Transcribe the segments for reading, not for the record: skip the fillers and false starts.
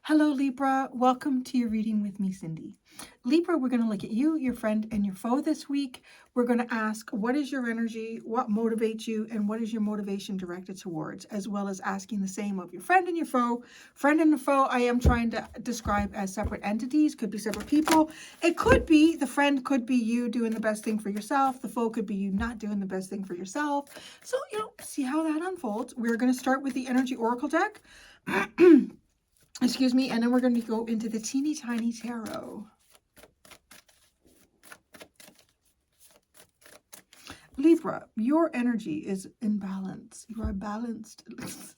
Hello, Libra. Welcome to your reading with me, Cindy. Libra, we're going to look at you, your friend, and your foe this week. We're going to ask, what is your energy, what motivates you, and what is your motivation directed towards, as well as asking the same of your friend and your foe. Friend and the foe, I am trying to describe as separate entities, could be separate people. It could be, the friend could be you doing the best thing for yourself. The foe could be you not doing the best thing for yourself. So, see how that unfolds. We're going to start with the Energy Oracle deck. Excuse me, and then we're going to go into the teeny tiny tarot. Libra, your energy is in balance. You are balanced.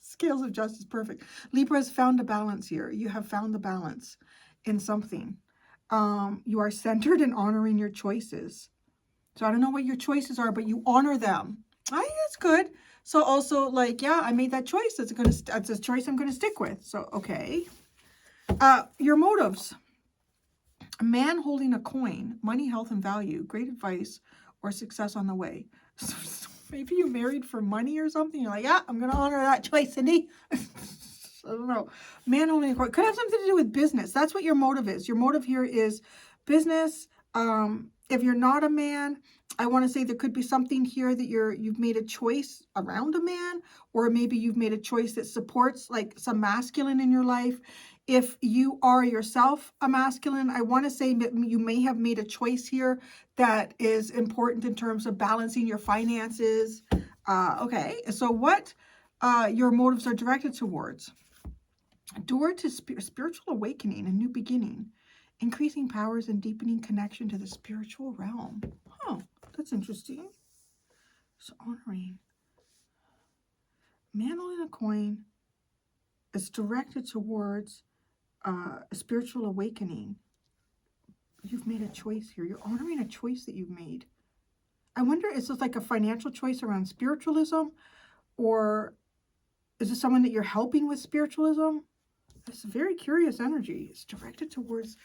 Scales of justice, perfect. Libra has found a balance here. You have found the balance in something. You are centered and honoring your choices. So I don't know what your choices are, but you honor them. I think that's good. So also, like, yeah, I made that choice. That's a choice I'm going to stick with. So, okay. Your motives. A man holding a coin, money, health, and value, great advice, or success on the way. So maybe you married for money or something. You're like, yeah, I'm going to honor that choice, Cindy. I don't know. Man holding a coin. Could have something to do with business. That's what your motive is. Your motive here is business. If you're not a man, I want to say there could be something here that you've made a choice around a man, or maybe you've made a choice that supports like some masculine in your life. If you are yourself a masculine, I want to say that you may have made a choice here that is important in terms of balancing your finances. Okay, so what your motives are directed towards? Door to spiritual awakening, a new beginning, increasing powers and deepening connection to the spiritual realm. Oh, that's interesting. So honoring. Man holding a coin is directed towards a spiritual awakening. You've made a choice here. You're honoring a choice that you've made. I wonder, is this like a financial choice around spiritualism? Or is it someone that you're helping with spiritualism? It's a very curious energy. It's directed towards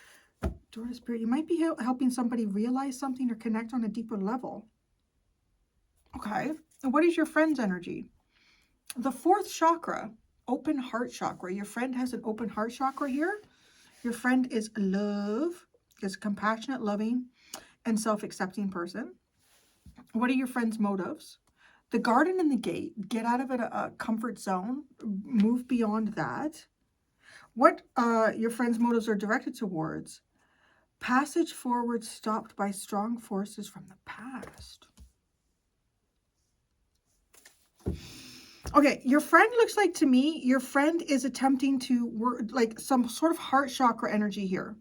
door to spirit. You might be helping somebody realize something or connect on a deeper level. Okay. And what is your friend's energy? The fourth chakra, open heart chakra. Your friend has an open heart chakra here. Your friend is love, is a compassionate, loving, and self-accepting person. What are your friend's motives? The garden and the gate. Get out of a comfort zone. Move beyond that. What your friend's motives are directed towards? Passage forward stopped by strong forces from the past. Okay, your friend looks like, to me, your friend is attempting to work like some sort of heart chakra energy here.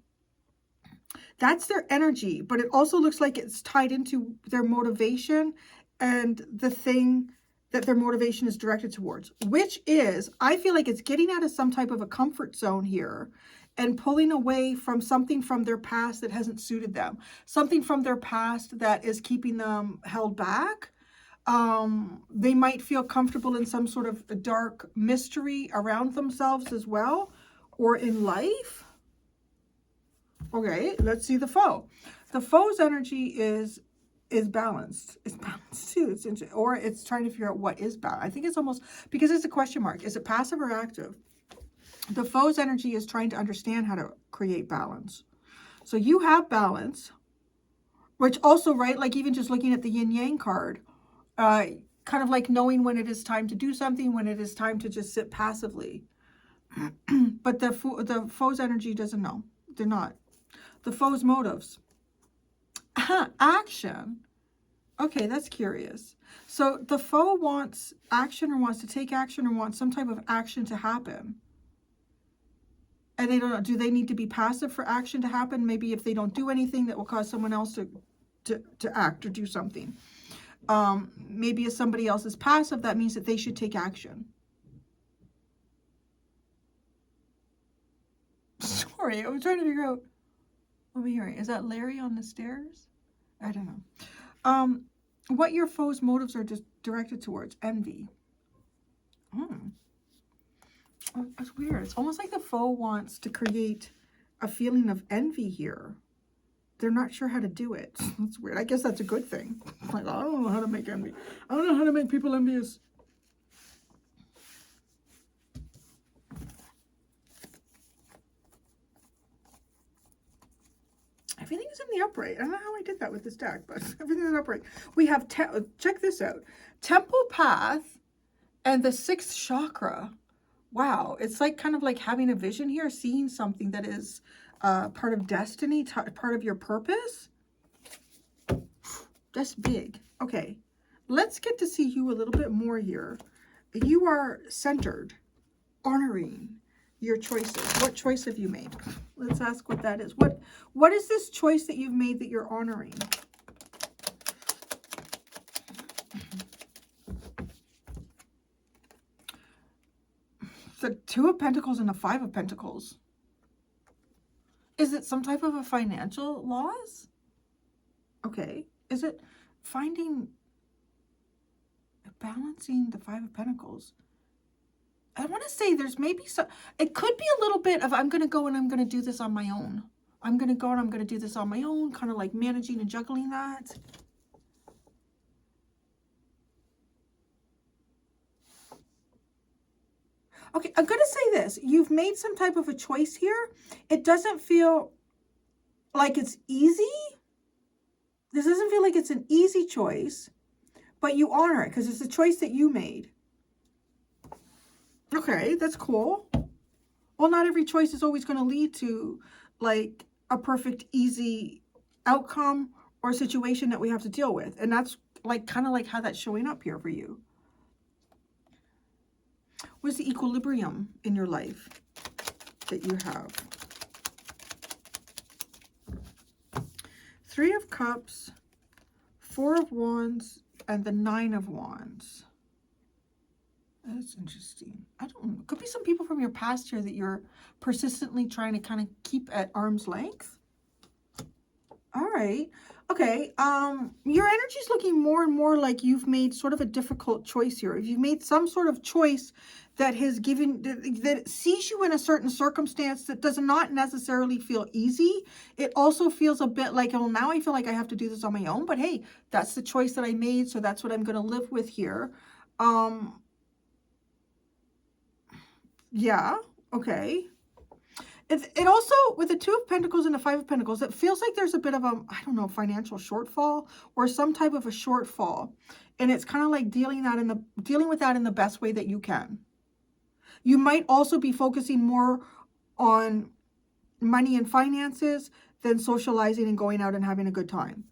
That's their energy, but it also looks like it's tied into their motivation and the thing that their motivation is directed towards, which is, I feel like it's getting out of some type of a comfort zone here and pulling away from something from their past that hasn't suited them, something from their past that is keeping them held back. They might feel comfortable in some sort of dark mystery around themselves as well, or in life. Okay, let's see the foe. The foe's energy is balanced. It's balanced too. Or it's trying to figure out what is balanced. I think it's almost, because it's a question mark. Is it passive or active? The foe's energy is trying to understand how to create balance. So you have balance, which also, right, like even just looking at the yin-yang card, kind of like knowing when it is time to do something, when it is time to just sit passively. But the foe's energy doesn't know. They're not. The foe's motives. Action. Okay, that's curious. So the foe wants action, or wants to take action, or wants some type of action to happen. And they don't know, do they need to be passive for action to happen? Maybe if they don't do anything, that will cause someone else to act or do something. Maybe if somebody else is passive, that means that they should take action. Sorry, I was trying to figure out. What are we hearing? Is that Larry on the stairs? I don't know. What your foe's motives are just directed towards? Envy. That's weird. It's almost like the foe wants to create a feeling of envy here. They're not sure how to do it. That's weird. I guess that's a good thing. Like, I don't know how to make envy. I don't know how to make people envious. the upright. I don't know how I did that with this deck, but everything's upright. We have, check this out. Temple Path and the 6th chakra. Wow. It's like kind of like having a vision here, seeing something that is part of destiny, part of your purpose. That's big. Okay. Let's get to see you a little bit more here. You are centered, honoring your choices. What choice have you made? Let's ask what that is. What is this choice that you've made that you're honoring? The 2 of Pentacles and the 5 of Pentacles. Is it some type of a financial loss? Okay. Is it finding, balancing the 5 of Pentacles? I want to say there's maybe some, it could be a little bit of, I'm going to go and I'm going to do this on my own. I'm going to go and I'm going to do this on my own, kind of like managing and juggling that. Okay, I'm going to say this. You've made some type of a choice here. It doesn't feel like it's easy. This doesn't feel like it's an easy choice, but you honor it because it's a choice that you made. Okay, that's cool. Well, not every choice is always going to lead to like a perfect, easy outcome or situation that we have to deal with. And that's like kind of like how that's showing up here for you. What's the equilibrium in your life that you have? 3 of Cups, 4 of Wands, and the 9 of Wands. That's interesting. I don't know. Could be some people from your past here that you're persistently trying to kind of keep at arm's length. All right. Okay. Your energy is looking more and more like you've made sort of a difficult choice here. If you've made some sort of choice that has given, that sees you in a certain circumstance that does not necessarily feel easy, it also feels a bit like, oh, now I feel like I have to do this on my own. But hey, that's the choice that I made, so that's what I'm going to live with here. Yeah, okay. It also, with the 2 of Pentacles and the 5 of Pentacles, it feels like there's a bit of a, I don't know, financial shortfall or some type of a shortfall. And it's kind of like dealing with that in the best way that you can. You might also be focusing more on money and finances than socializing and going out and having a good time.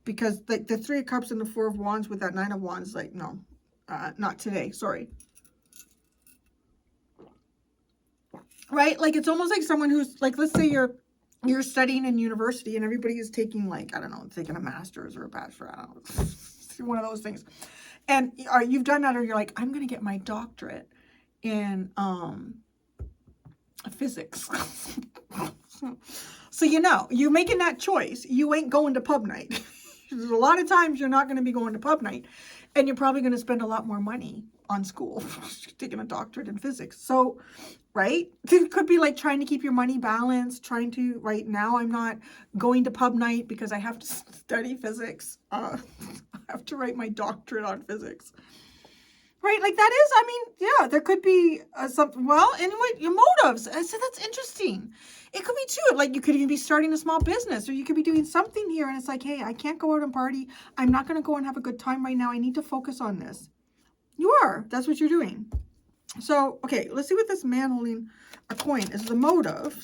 Because like the 3 of Cups and the 4 of Wands with that 9 of Wands, like, no, not today, sorry. Right? Like, it's almost like someone who's, like, let's say you're studying in university and everybody is taking, like, I don't know, taking a master's or a bachelor, I don't know, one of those things. And you've done that, or you're like, I'm going to get my doctorate in physics. So, you know, you're making that choice. You ain't going to pub night. There's a lot of times you're not going to be going to pub night. And you're probably going to spend a lot more money on school, taking a doctorate in physics. So, right? It could be like trying to keep your money balanced, trying to, right now I'm not going to pub night because I have to study physics. I have to write my doctorate on physics. Right? Like that is, I mean, yeah, there could be something, well, anyway, your motives. I said, that's interesting. It could be too, like you could even be starting a small business, or you could be doing something here and it's like, hey, I can't go out and party. I'm not going to go and have a good time right now. I need to focus on this. You are. That's what you're doing. So, okay, let's see what this man holding a coin is. The motive.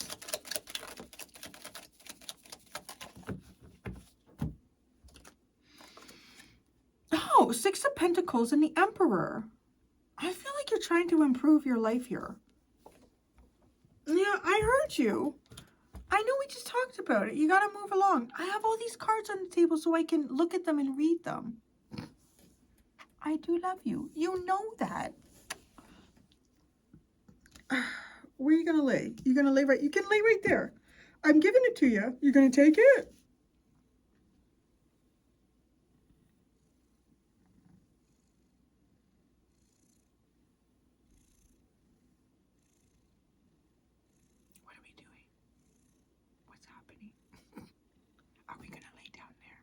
Oh, 6 of Pentacles and the Emperor. I feel like you're trying to improve your life here. Yeah, I heard you. I know we just talked about it. You got to move along. I have all these cards on the table so I can look at them and read them. I do love you. You know that. Where are you going to lay? You're going to lay right. You can lay right there. I'm giving it to you. You're going to take it? What are we doing? What's happening? Are we going to lay down there?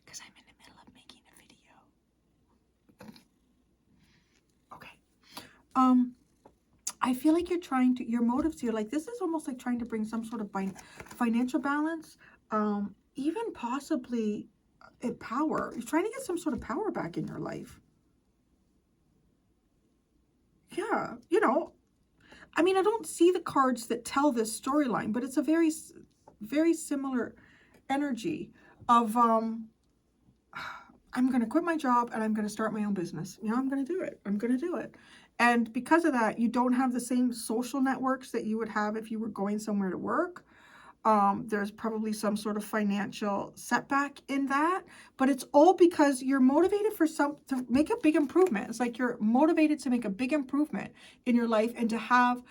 Because I'm in the middle of making a video. Okay. I feel like you're trying to, your motives here, like this is almost like trying to bring some sort of financial balance. even possibly power. You're trying to get some sort of power back in your life. Yeah, you know, I mean, I don't see the cards that tell this storyline, but it's a very, very similar energy of, I'm going to quit my job and I'm going to start my own business. You know, I'm going to do it. I'm going to do it. And because of that, you don't have the same social networks that you would have if you were going somewhere to work. There's probably some sort of financial setback in that, but it's all because you're motivated to make a big improvement. It's like you're motivated to make a big improvement in your life and to have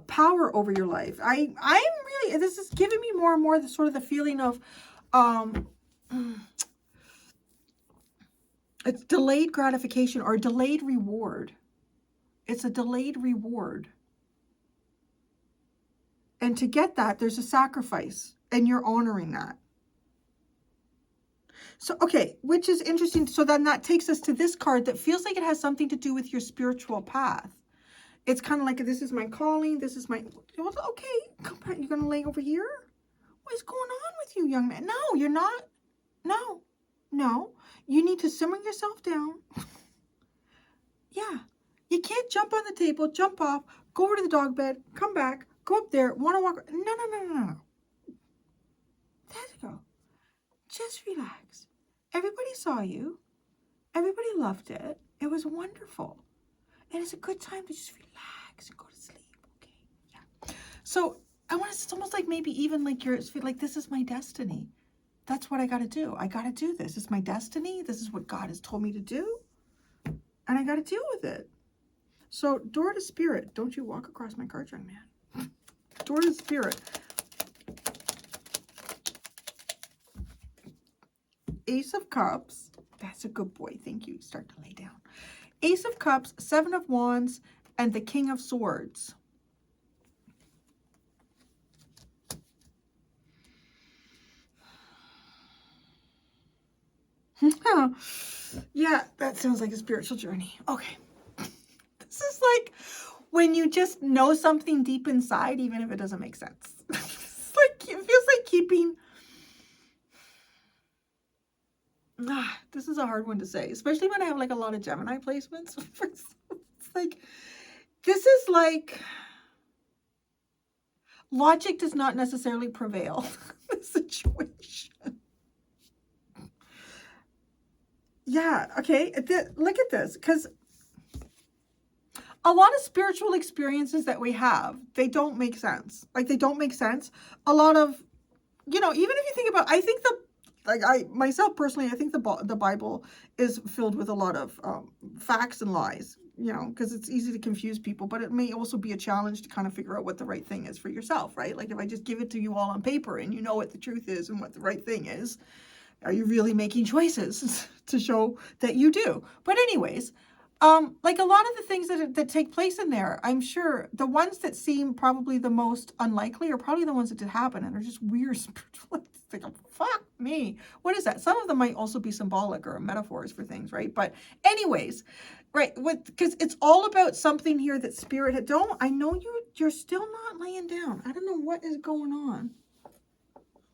power over your life. I'm really, this is giving me more and more the sort of the feeling of, it's delayed gratification or delayed reward. It's a delayed reward. And to get that, there's a sacrifice, and you're honoring that. So, okay, which is interesting. So then that takes us to this card that feels like it has something to do with your spiritual path. It's kind of like, this is my calling. This is my, okay, come back. You're going to lay over here? What is going on with you, young man? No, you're not. No, no. You need to simmer yourself down. Yeah. You can't jump on the table, jump off, go over to the dog bed, come back, go up there, want to walk. No. There you go. Just relax. Everybody saw you. Everybody loved it. It was wonderful. And it's a good time to just relax and go to sleep. Okay. Yeah. So I want to, it's almost like maybe even like you're like, this is my destiny. That's what I got to do. I got to do this. It's my destiny. This is what God has told me to do. And I got to deal with it. So door to spirit. Don't you walk across my cards, young man. Door to spirit. Ace of Cups. That's a good boy. Thank you. Start to lay down. Ace of Cups, Seven of Wands, and the King of Swords. Yeah, that sounds like a spiritual journey. Okay. This is like when you just know something deep inside, even if it doesn't make sense. It's like, it feels like keeping... this is a hard one to say, especially when I have like a lot of Gemini placements. It's like, this is like, logic does not necessarily prevail in this situation. Yeah, okay, look at this, because a lot of spiritual experiences that we have, they don't make sense. Like, they don't make sense. A lot of, you know, even if you think about, I think myself personally, I think the Bible is filled with a lot of facts and lies, you know, because it's easy to confuse people, but it may also be a challenge to kind of figure out what the right thing is for yourself, right? Like, if I just give it to you all on paper and you know what the truth is and what the right thing is, are you really making choices to show that you do? But anyways, like a lot of the things that take place in there, I'm sure the ones that seem probably the most unlikely are probably the ones that did happen and are just weird spiritual. It's like, fuck me. What is that? Some of them might also be symbolic or metaphors for things, right? But anyways, right, because it's all about something here that spirit had. I know you're still not laying down. I don't know what is going on.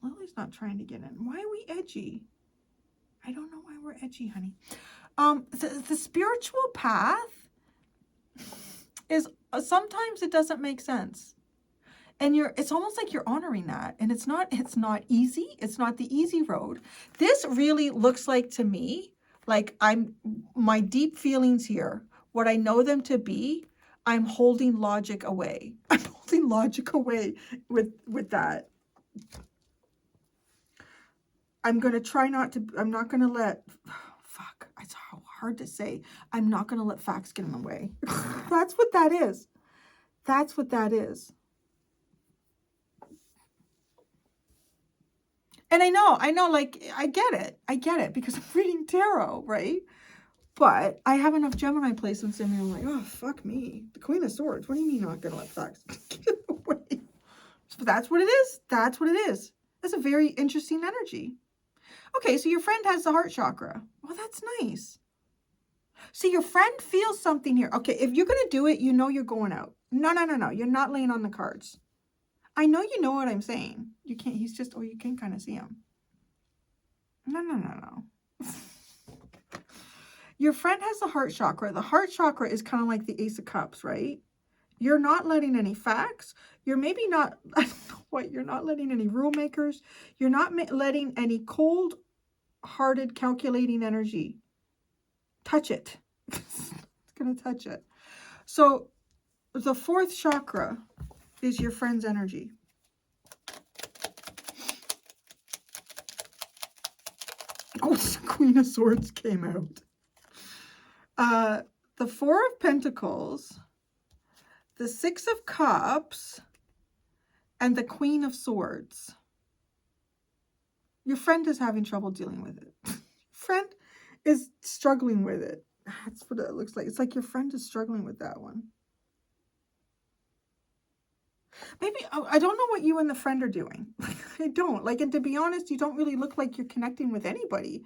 Lily's not trying to get in. Why are we edgy? I don't know why we're edgy, honey. The spiritual path is sometimes it doesn't make sense. And it's almost like you're honoring that. And it's not easy. It's not the easy road. This really looks like to me, like my deep feelings here, what I know them to be, I'm holding logic away. I'm holding logic away with that. I'm going to try I'm not going to let, fuck, it's hard to say. I'm not going to let facts get in the way. That's what that is. That's what that is. And I know, like, I get it because I'm reading tarot, right? But I have enough Gemini placements in there. I'm like, oh, fuck me. The Queen of Swords. What do you mean not going to let facts get in the way? So that's what it is. That's what it is. That's a very interesting energy. Okay, so your friend has the heart chakra. Well, that's nice. See, your friend feels something here. Okay, if you're going to do it, you know you're going out. No. You're not laying on the cards. I know you know what I'm saying. You can't, he's just, you can kind of see him. No, no, no, no. Your friend has the heart chakra. The heart chakra is kind of like the Ace of Cups, right? You're not letting any facts. You're maybe not, I don't know what, you're not letting any rule makers. You're not letting any cold-hearted, calculating energy touch it. It's going to touch it. So the fourth chakra is your friend's energy. Oh, the Queen of Swords came out. The Four of Pentacles, the Six of Cups, and the Queen of Swords. Your friend is having trouble dealing with it. Friend is struggling with it. That's what it looks like. It's like your friend is struggling with that one. Maybe, I don't know what you and the friend are doing. I don't. Like, and to be honest, you don't really look like you're connecting with anybody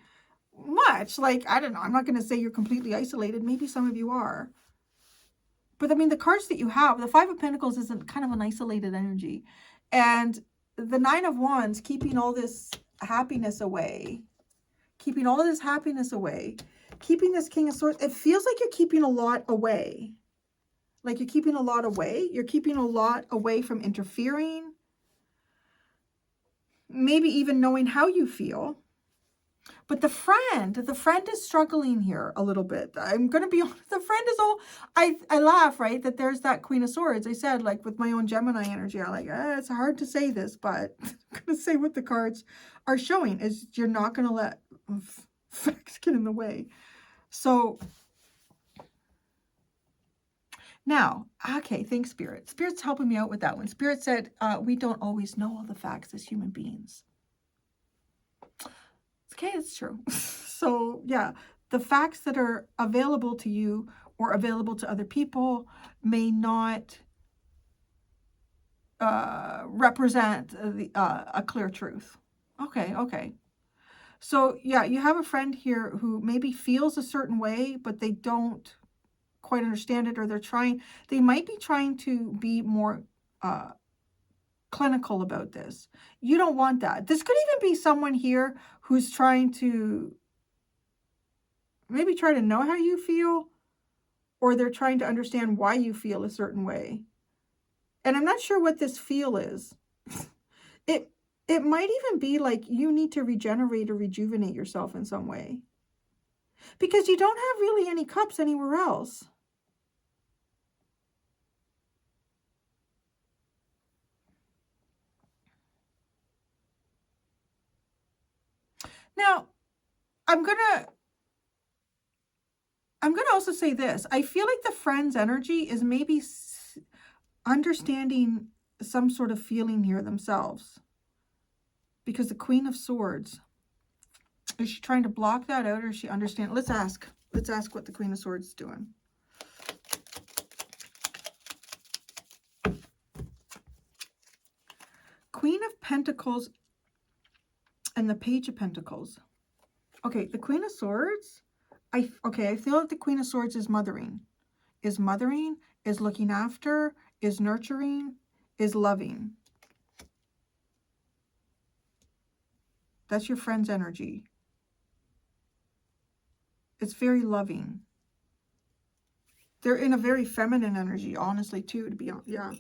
much. Like, I don't know. I'm not going to say you're completely isolated. Maybe some of you are. But, I mean, the cards that you have, the Five of Pentacles isn't kind of an isolated energy. And the Nine of Wands, keeping all this happiness away. Keeping all of this happiness away. Keeping this King of Swords. It feels like you're keeping a lot away. Like you're keeping a lot away. You're keeping a lot away from interfering. Maybe even knowing how you feel. But the friend is struggling here a little bit. I'm going to be honest. The friend is all, I laugh, right? That there's that Queen of Swords. I said, like, with my own Gemini energy, I'm like, it's hard to say this, but I'm going to say what the cards are showing is you're not going to let facts get in the way. So now, okay, thanks, Spirit. Spirit's helping me out with that one. Spirit said, we don't always know all the facts as human beings. Okay, it's true. So, yeah, the facts that are available to you or available to other people may not represent a clear truth. Okay, okay. So, yeah, you have a friend here who maybe feels a certain way, but they don't quite understand it, or they might be trying to be more clinical about this. You don't want that. This could even be someone here who's trying to maybe try to know how you feel, or they're trying to understand why you feel a certain way. And I'm not sure what this feel is. It might even be like you need to regenerate or rejuvenate yourself in some way, because you don't have really any cups anywhere else. Now, I'm gonna also say this. I feel like the friend's energy is maybe understanding some sort of feeling here themselves. Because the Queen of Swords, is she trying to block that out, or is she understand? Let's ask. Let's ask what the Queen of Swords is doing. Queen of Pentacles and the Page of Pentacles. Okay, the Queen of Swords, I feel like the Queen of Swords is mothering. Is mothering, is looking after, is nurturing, is loving. That's your friend's energy. It's very loving. They're in a very feminine energy, honestly, too, to be honest. Yeah.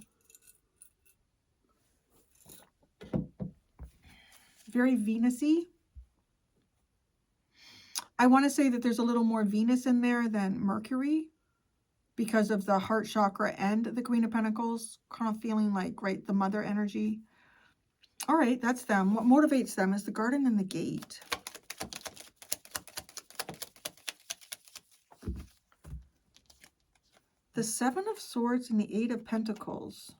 Very Venus-y. I want to say that there's a little more Venus in there than Mercury because of the heart chakra and the Queen of Pentacles, kind of feeling like, right, the mother energy. All right, that's them. What motivates them is the Garden and the Gate. The Seven of Swords and the Eight of Pentacles.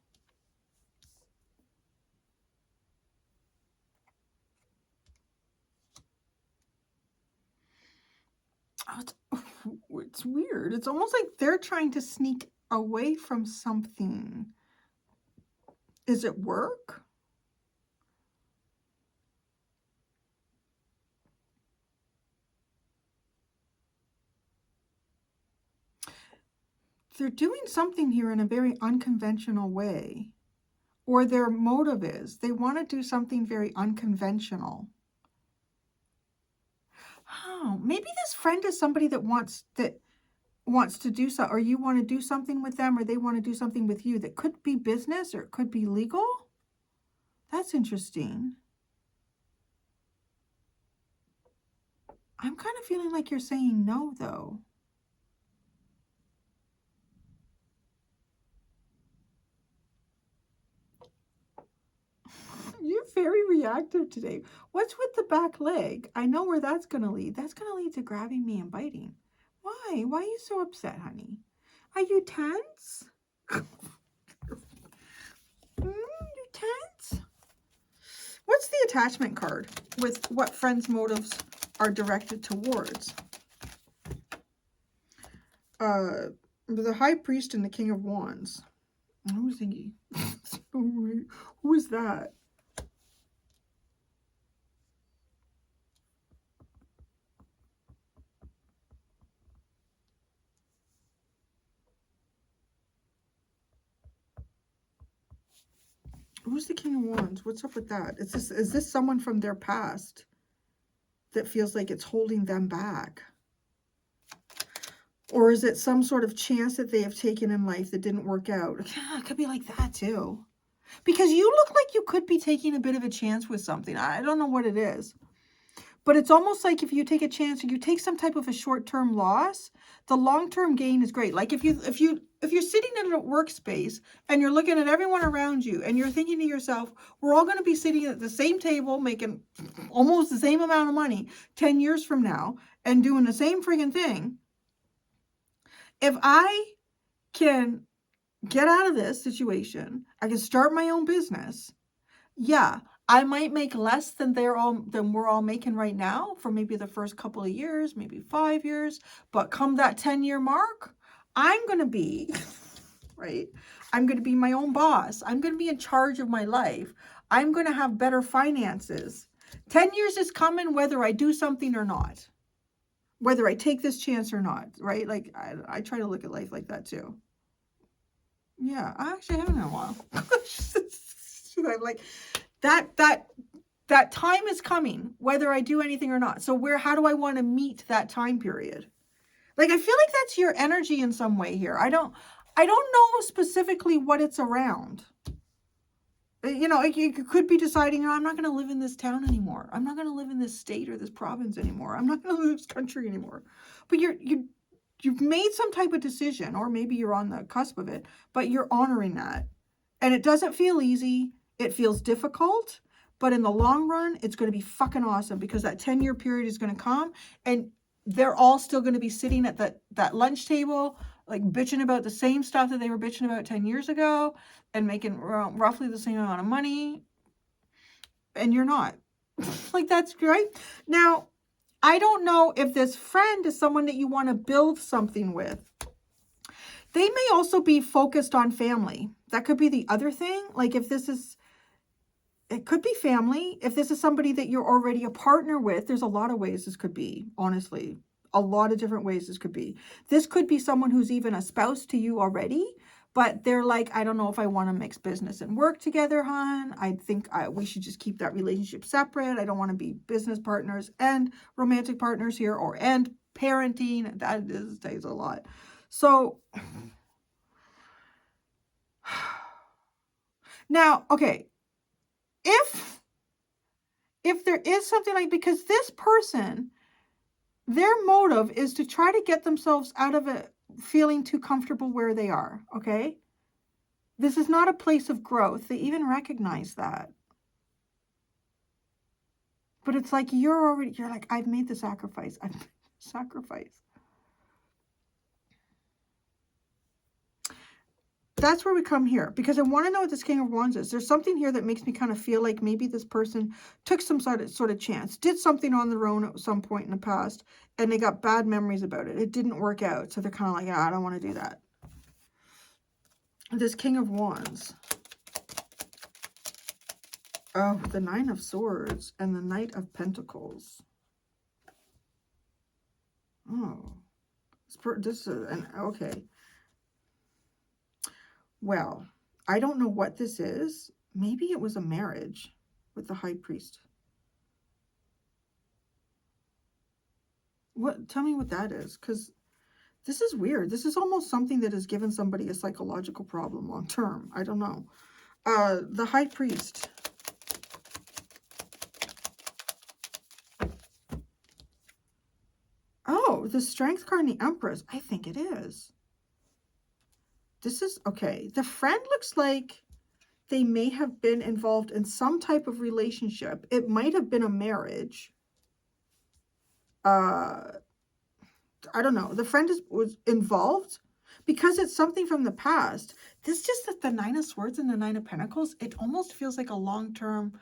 Oh, it's weird. It's almost like they're trying to sneak away from something. Is it work? They're doing something here in a very unconventional way. Or their motive is they want to do something very unconventional. Oh, maybe this friend is somebody that wants to do so, or you want to do something with them, or they want to do something with you. That could be business or it could be legal. That's interesting. I'm kind of feeling like you're saying no, though. You're very reactive today. What's with the back leg? I know where that's going to lead. That's going to lead to grabbing me and biting. Why? Why are you so upset, honey? Are you tense? You tense? What's the attachment card with what friends' motives are directed towards? The High Priest and the King of Wands. I was thinking, who is that? Who's the King of Wands? What's up with that? Is this someone from their past that feels like it's holding them back? Or is it some sort of chance that they have taken in life that didn't work out? Yeah, it could be like that too. Because you look like you could be taking a bit of a chance with something. I don't know what it is. But it's almost like if you take a chance or you take some type of a short-term loss, the long-term gain is great. Like if you're sitting in a workspace and you're looking at everyone around you and you're thinking to yourself, we're all going to be sitting at the same table making almost the same amount of money 10 years from now and doing the same friggin' thing. If I can get out of this situation, I can start my own business. Yeah, I might make less than we're all making right now for maybe the first couple of years, maybe 5 years, but come that 10-year mark, I'm going to be right. I'm going to be my own boss. I'm going to be in charge of my life. I'm going to have better finances. 10 years is coming whether I do something or not. Whether I take this chance or not, right? Like I try to look at life like that too. Yeah, I actually haven't in a while. I'm like that time is coming, whether I do anything or not. So how do I want to meet that time period? Like, I feel like that's your energy in some way here. I don't know specifically what it's around. You know, you could be deciding, I'm not going to live in this town anymore. I'm not going to live in this state or this province anymore. I'm not going to live in this country anymore. But you've made some type of decision, or maybe you're on the cusp of it, but you're honoring that. And it doesn't feel easy. It feels difficult, but in the long run, it's going to be fucking awesome because that 10-year period is going to come and they're all still going to be sitting at that lunch table, like bitching about the same stuff that they were bitching about 10 years ago and making roughly the same amount of money. And you're not. Like, that's great. Now, I don't know if this friend is someone that you want to build something with. They may also be focused on family. That could be the other thing. Like, it could be family. If this is somebody that you're already a partner with, there's a lot of ways this could be, honestly. A lot of different ways this could be. This could be someone who's even a spouse to you already, but they're like, I don't know if I want to mix business and work together, hon. I think we should just keep that relationship separate. I don't want to be business partners and romantic partners here, and parenting. That takes a lot. So now, okay, if there is something like, because this person, their motive is to try to get themselves out of it feeling too comfortable where they are, okay? This is not a place of growth. They even recognize that. But it's like you're like, I've made the sacrifice. I've made the sacrifice. That's where we come here, because I want to know what this King of Wands is. There's something here that makes me kind of feel like maybe this person took some sort of chance, did something on their own at some point in the past, and they got bad memories about it. It didn't work out. So they're kind of like, I don't want to do that. This King of Wands. Oh, the Nine of Swords and the Knight of Pentacles. Oh, this is okay. Well, I don't know what this is. Maybe it was a marriage with the High Priest. What? Tell me what that is, because this is weird. This is almost something that has given somebody a psychological problem long term. I don't know. The High Priest. Oh, the Strength card and the Empress. I think it is. This is, okay. The friend looks like they may have been involved in some type of relationship. It might have been a marriage. I don't know. The friend was involved because it's something from the past. This just that the Nine of Swords and the Nine of Pentacles, it almost feels like a long-term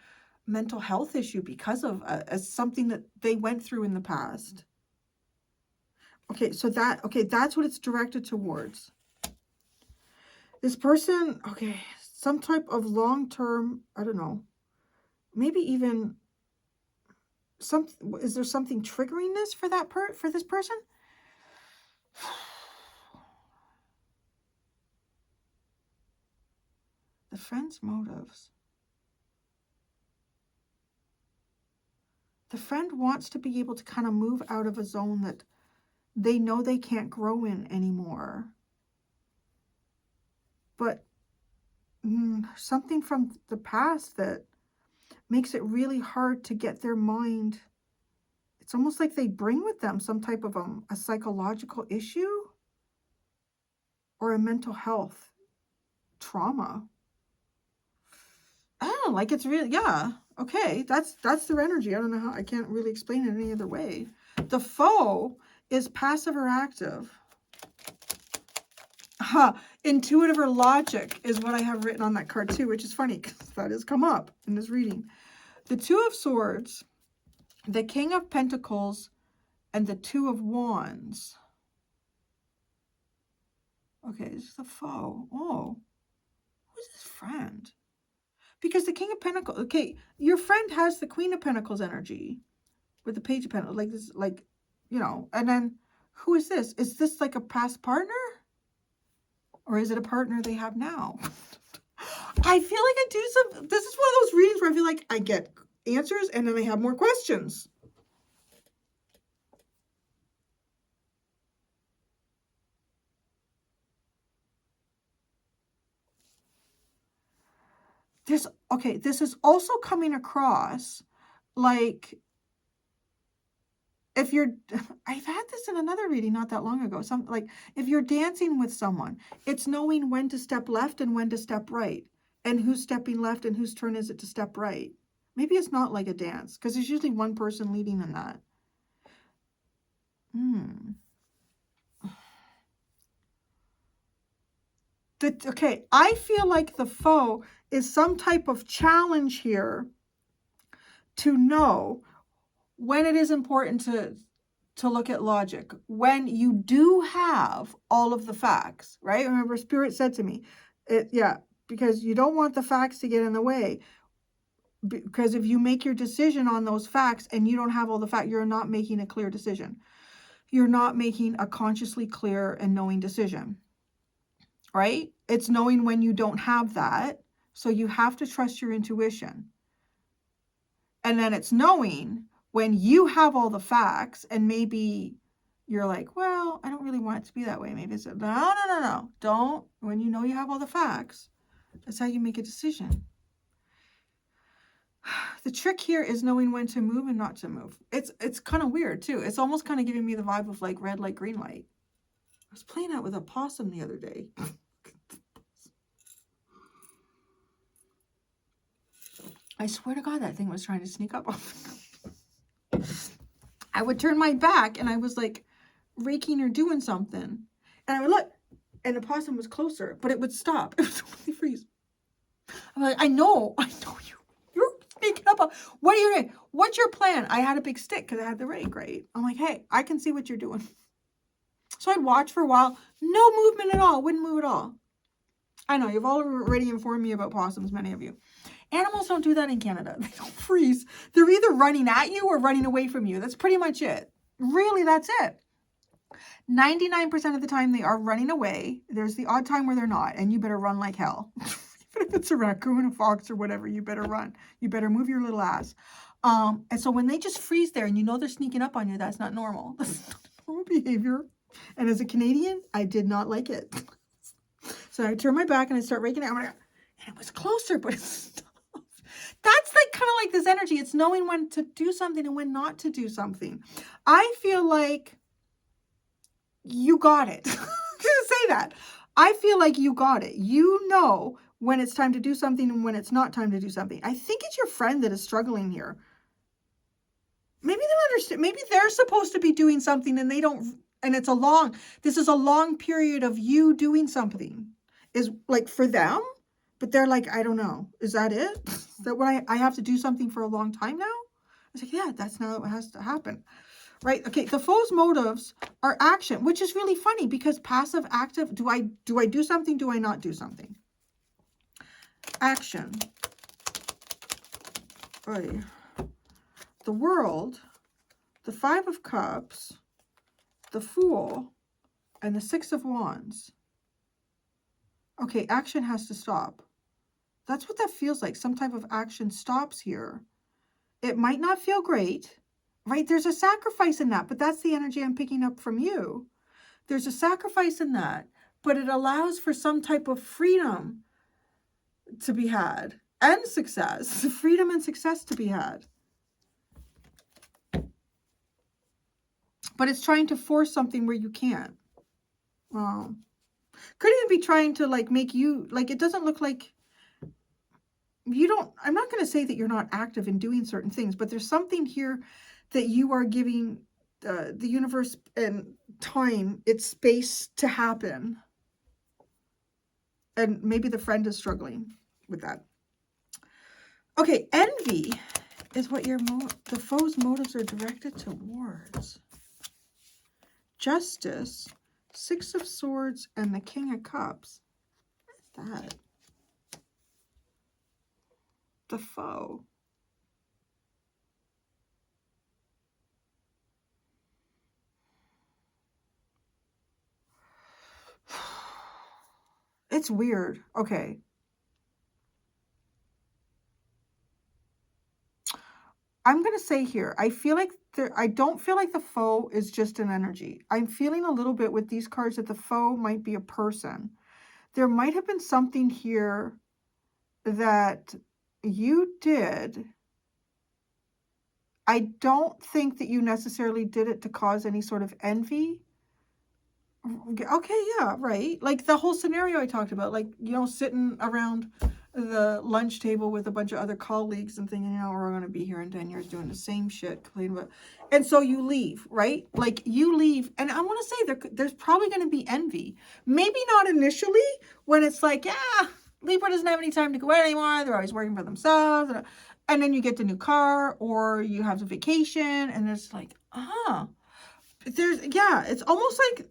mental health issue because of something that they went through in the past. Okay, so that's what it's directed towards. This person, okay, some type of long-term, I don't know, maybe even is there something triggering this for for this person? The friend's motives. The friend wants to be able to kind of move out of a zone that they know they can't grow in anymore. But something from the past that makes it really hard to get their mind. It's almost like they bring with them some type of a psychological issue or a mental health trauma. I don't know, like it's really, yeah, okay, that's their energy. I don't know how, I can't really explain it any other way. The foe is passive or active. Intuitive or logic is what I have written on that card too, which is funny because that has come up in this reading. The Two of Swords, the King of Pentacles, and the Two of Wands. Okay, this is the foe. Oh, who's this friend? Because the King of Pentacles, okay, your friend has the Queen of Pentacles energy with the Page of Pentacles, like this, like, you know, and then who is this? Is this like a past partner? Or is it a partner they have now? I feel like I do some, this is one of those readings where I feel like I get answers and then I have more questions. This is also coming across like if you're, I've had this in another reading not that long ago. Like if you're dancing with someone, it's knowing when to step left and when to step right, and who's stepping left and whose turn is it to step right. Maybe it's not like a dance because there's usually one person leading in that. Okay, I feel like the foe is some type of challenge here to know when it is important to look at logic, when you do have all of the facts, right? Remember, Spirit said to me, because you don't want the facts to get in the way. Because if you make your decision on those facts and you don't have all the facts, you're not making a clear decision. You're not making a consciously clear and knowing decision, right? It's knowing when you don't have that. So you have to trust your intuition. And then it's knowing when you have all the facts and maybe you're like, well, I don't really want it to be that way. Maybe it's no. Don't. When you know you have all the facts, that's how you make a decision. The trick here is knowing when to move and not to move. It's kind of weird too. It's almost kind of giving me the vibe of like red light, green light. I was playing out with a possum the other day. I swear to God, that thing was trying to sneak up on me. I would turn my back and I was like raking or doing something. And I would look and the possum was closer, but it would stop. It would totally freeze. I'm like, I know you're sneaking up on, what are you doing? What's your plan? I had a big stick because I had the rake, right? I'm like, hey, I can see what you're doing. So I'd watch for a while. No movement at all. Wouldn't move at all. I know, you've already informed me about possums, many of you. Animals don't do that in Canada. They don't freeze. They're either running at you or running away from you. That's pretty much it. Really, that's it. 99% of the time they are running away. There's the odd time where they're not, and you better run like hell. But if it's a raccoon, a fox, or whatever, you better run. You better move your little ass. And so when they just freeze there and you know they're sneaking up on you, that's not normal. That's not normal behavior. And as a Canadian, I did not like it. So I turn my back and I start raking it. And it was closer, but it's that's like kind of like this energy. It's knowing when to do something and when not to do something. I feel like you got it. I'm gonna say that. I feel like you got it. You know when it's time to do something and when it's not time to do something. I think it's your friend that is struggling here. Maybe they don't understand. Maybe they're supposed to be doing something and they don't. And it's this is a long period of you doing something. Is like for them. But they're like, I don't know. Is that it? Is that what I have to do something for a long time now? I was like, yeah, that's not what has to happen. Right? Okay, the foe's motives are action, which is really funny because passive, active, do I do something? Do I not do something? Action. Right. The World, the Five of Cups, the Fool, and the Six of Wands. Okay, action has to stop. That's what that feels like. Some type of action stops here. It might not feel great, right? There's a sacrifice in that, but that's the energy I'm picking up from you. There's a sacrifice in that, but it allows for some type of freedom to be had and success. Freedom and success to be had. But it's trying to force something where you can't. Could even be trying to like make you, like it doesn't look like you don't, I'm not going to say that you're not active in doing certain things, but there's something here that you are giving the universe and time, its space to happen. And maybe the friend is struggling with that. Okay, envy is what the foe's motives are directed towards. Justice, Six of Swords, and the King of Cups. What is that? The foe. It's weird. Okay. I'm going to say here, I feel like I don't feel like the foe is just an energy. I'm feeling a little bit with these cards that the foe might be a person. There might have been something here that you did. I don't think that you necessarily did it to cause any sort of envy. Okay, yeah, right. Like the whole scenario I talked about, like, you know, sitting around the lunch table with a bunch of other colleagues and thinking, you know, we're going to be here in 10 years doing the same shit. And so you leave, right? Like you leave. And I want to say there's probably going to be envy. Maybe not initially when it's like, yeah, Libra doesn't have any time to go out anymore. They're always working for themselves. And then you get the new car or you have the vacation and it's like, it's almost like,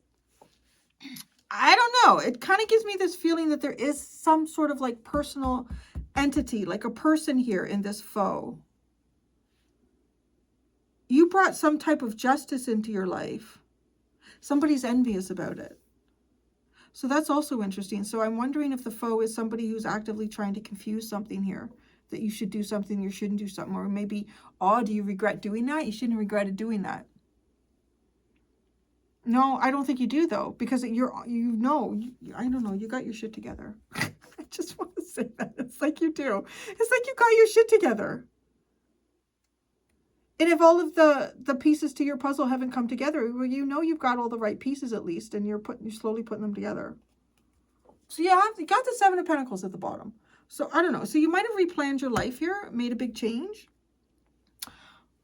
I don't know. It kind of gives me this feeling that there is some sort of like personal entity, like a person here in this foe. You brought some type of justice into your life. Somebody's envious about it. So that's also interesting. So I'm wondering if the foe is somebody who's actively trying to confuse something here. That you should do something, you shouldn't do something. Or maybe, do you regret doing that? You shouldn't have regretted doing that. No, I don't think you do though, because I don't know, you got your shit together. I just want to say that. It's like you do. It's like you got your shit together. And if all of the pieces to your puzzle haven't come together, well, you know you've got all the right pieces at least, and you're slowly putting them together. So you got the Seven of Pentacles at the bottom. So I don't know. So you might have replanned your life here, made a big change.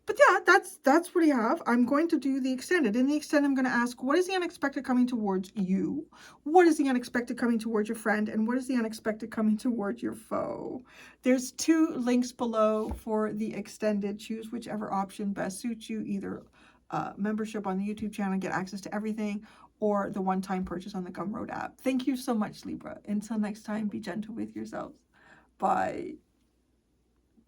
But yeah, that's what I have. I'm going to do the extended. In the extended, I'm going to ask, what is the unexpected coming towards you? What is the unexpected coming towards your friend? And what is the unexpected coming towards your foe? There's 2 links below for the extended. Choose whichever option best suits you, either membership on the YouTube channel, get access to everything, or the one-time purchase on the Gumroad app. Thank you so much, Libra. Until next time, be gentle with yourselves. Bye.